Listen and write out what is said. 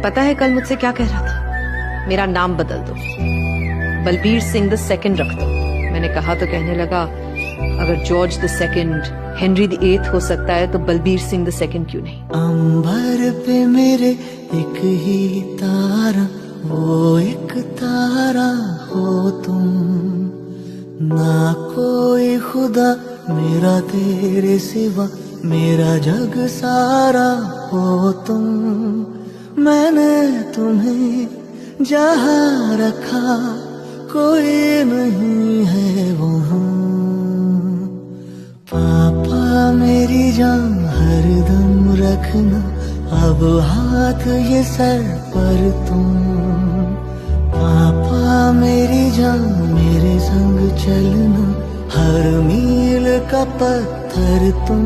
पता है कल मुझसे क्या कह रहा था? मेरा नाम बदल दो, बलबीर सिंह द सेकंड रख दो। मैंने कहा तो कहने लगा अगर George the second Henry the eighth हो सकता है तो बलबीर सिंह द सेकंड क्यों नहीं? अंबर पे मेरे एक ही तारा, वो एक तारा हो तुम। ना कोई खुदा मेरा तेरे सिवा, मेरा जग सारा हो तुम। मैंने तुम्हें जहाँ रखा कोई नहीं है वहाँ। पापा मेरी जान हरदम रखना, अब हाथ ये सर पर तुम। पापा मेरी जान मेरे संग चलना, हर मील का पत्थर तुम।